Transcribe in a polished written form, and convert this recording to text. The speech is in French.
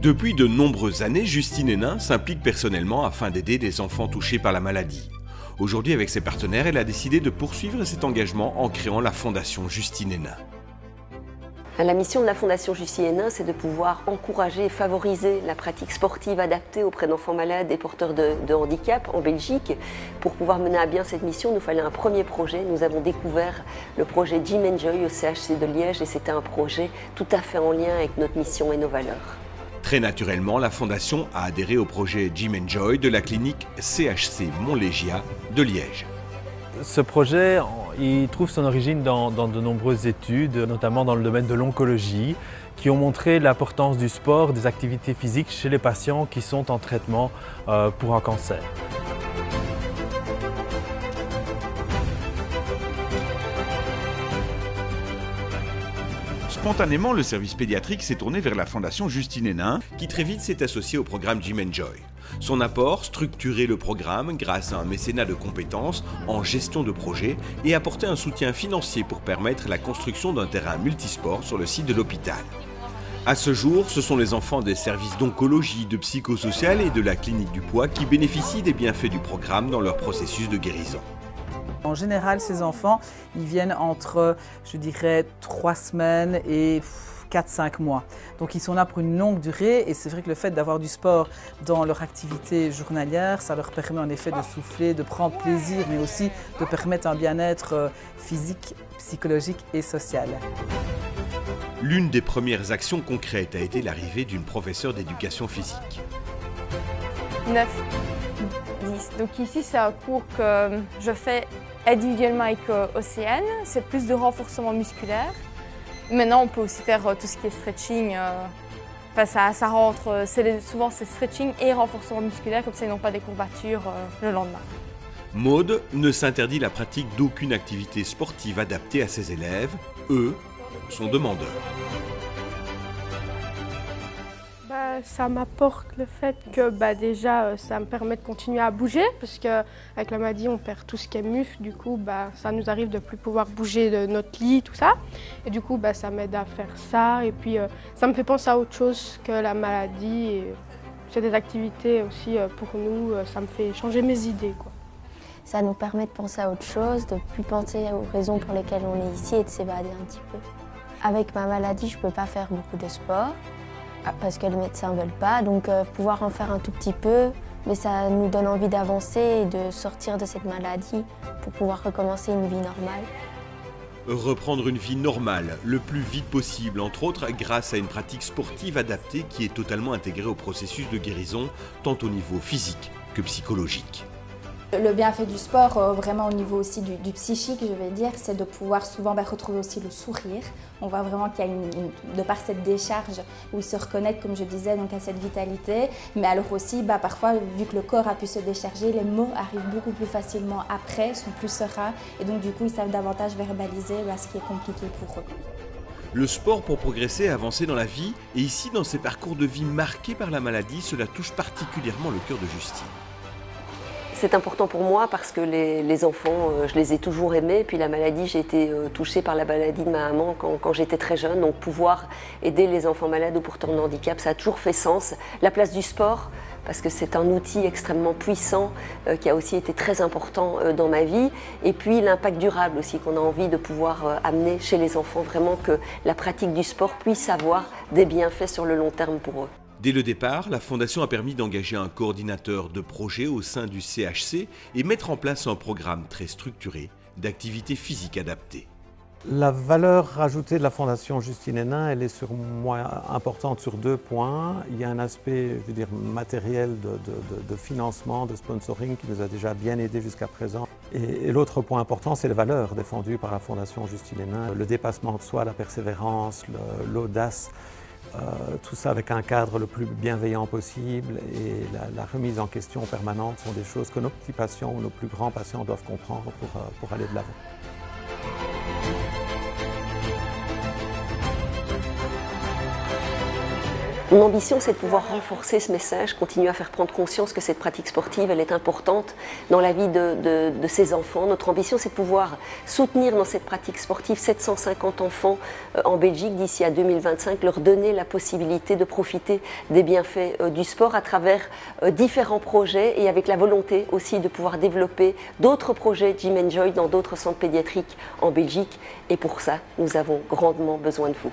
Depuis de nombreuses années, Justine Hénin s'implique personnellement afin d'aider des enfants touchés par la maladie. Aujourd'hui, avec ses partenaires, elle a décidé de poursuivre cet engagement en créant la Fondation Justine Hénin. La mission de la Fondation Justine Hénin, c'est de pouvoir encourager et favoriser la pratique sportive adaptée auprès d'enfants malades et porteurs de handicap en Belgique. Pour pouvoir mener à bien cette mission, il nous fallait un premier projet. Nous avons découvert le projet Gym & Joy au CHC de Liège et c'était un projet tout à fait en lien avec notre mission et nos valeurs. Très naturellement, la Fondation a adhéré au projet Gym & Joy de la clinique CHC Montlégia de Liège. Ce projet, il trouve son origine dans de nombreuses études, notamment dans le domaine de l'oncologie, qui ont montré l'importance du sport, des activités physiques chez les patients qui sont en traitement pour un cancer. Spontanément, le service pédiatrique s'est tourné vers la Fondation Justine Hénin, qui très vite s'est associée au programme Gym & Joy. Son apport, structurer le programme grâce à un mécénat de compétences en gestion de projet et apporter un soutien financier pour permettre la construction d'un terrain multisport sur le site de l'hôpital. À ce jour, ce sont les enfants des services d'oncologie, de psychosocial et de la clinique du poids qui bénéficient des bienfaits du programme dans leur processus de guérison. En général, ces enfants, ils viennent entre, je dirais, 3 semaines et 4-5 mois. Donc ils sont là pour une longue durée et c'est vrai que le fait d'avoir du sport dans leur activité journalière, ça leur permet en effet de souffler, de prendre plaisir, mais aussi de permettre un bien-être physique, psychologique et social. L'une des premières actions concrètes a été l'arrivée d'une professeure d'éducation physique. 9, 10. Donc ici, c'est un cours que je fais individuellement avec Océane. C'est plus de renforcement musculaire. Maintenant, on peut aussi faire tout ce qui est stretching. Enfin, ça rentre, souvent c'est stretching et renforcement musculaire, comme ça ils n'ont pas des courbatures le lendemain. Maude ne s'interdit la pratique d'aucune activité sportive adaptée à ses élèves. Eux sont demandeurs. Ça m'apporte le fait que déjà ça me permet de continuer à bouger parce qu'avec la maladie on perd tout ce qui est muscle, du coup ça nous arrive de ne plus pouvoir bouger de notre lit, tout ça. Et du coup ça m'aide à faire ça et puis ça me fait penser à autre chose que la maladie. C'est des activités aussi pour nous, ça me fait changer mes idées, quoi. Ça nous permet de penser à autre chose, de ne plus penser aux raisons pour lesquelles on est ici et de s'évader un petit peu. Avec ma maladie, je ne peux pas faire beaucoup de sport parce que les médecins ne veulent pas, donc pouvoir en faire un tout petit peu, mais ça nous donne envie d'avancer et de sortir de cette maladie pour pouvoir recommencer une vie normale. Reprendre une vie normale le plus vite possible, entre autres grâce à une pratique sportive adaptée qui est totalement intégrée au processus de guérison, tant au niveau physique que psychologique. Le bienfait du sport, vraiment au niveau aussi du psychique, je vais dire, c'est de pouvoir souvent retrouver aussi le sourire. On voit vraiment qu'il y a de par cette décharge où ils se reconnaissent, comme je disais, donc à cette vitalité. Mais alors aussi, parfois, vu que le corps a pu se décharger, les mots arrivent beaucoup plus facilement après, sont plus sereins. Et donc du coup, ils savent davantage verbaliser ce qui est compliqué pour eux. Le sport pour progresser et avancer dans la vie, et ici, dans ces parcours de vie marqués par la maladie, cela touche particulièrement le cœur de Justine. C'est important pour moi parce que les enfants, je les ai toujours aimés. Puis la maladie, j'ai été touchée par la maladie de ma maman quand j'étais très jeune. Donc pouvoir aider les enfants malades ou porteurs de handicap, ça a toujours fait sens. La place du sport, parce que c'est un outil extrêmement puissant qui a aussi été très important dans ma vie. Et puis l'impact durable aussi qu'on a envie de pouvoir amener chez les enfants. Vraiment que la pratique du sport puisse avoir des bienfaits sur le long terme pour eux. Dès le départ, la Fondation a permis d'engager un coordinateur de projet au sein du CHC et mettre en place un programme très structuré d'activités physiques adaptées. La valeur ajoutée de la Fondation Justine Hénin, elle est sur moi importante sur 2 points. Il y a un aspect, je veux dire, matériel de financement, de sponsoring qui nous a déjà bien aidés jusqu'à présent. Et l'autre point important, c'est les valeurs défendues par la Fondation Justine Hénin. Le dépassement de soi, la persévérance, l'audace. Tout ça avec un cadre le plus bienveillant possible et la remise en question permanente sont des choses que nos petits patients ou nos plus grands patients doivent comprendre pour aller de l'avant. Mon ambition, c'est de pouvoir renforcer ce message, continuer à faire prendre conscience que cette pratique sportive, elle est importante dans la vie de ces enfants. Notre ambition, c'est de pouvoir soutenir dans cette pratique sportive 750 enfants en Belgique d'ici à 2025, leur donner la possibilité de profiter des bienfaits du sport à travers différents projets et avec la volonté aussi de pouvoir développer d'autres projets Gym & Joy dans d'autres centres pédiatriques en Belgique. Et pour ça, nous avons grandement besoin de vous.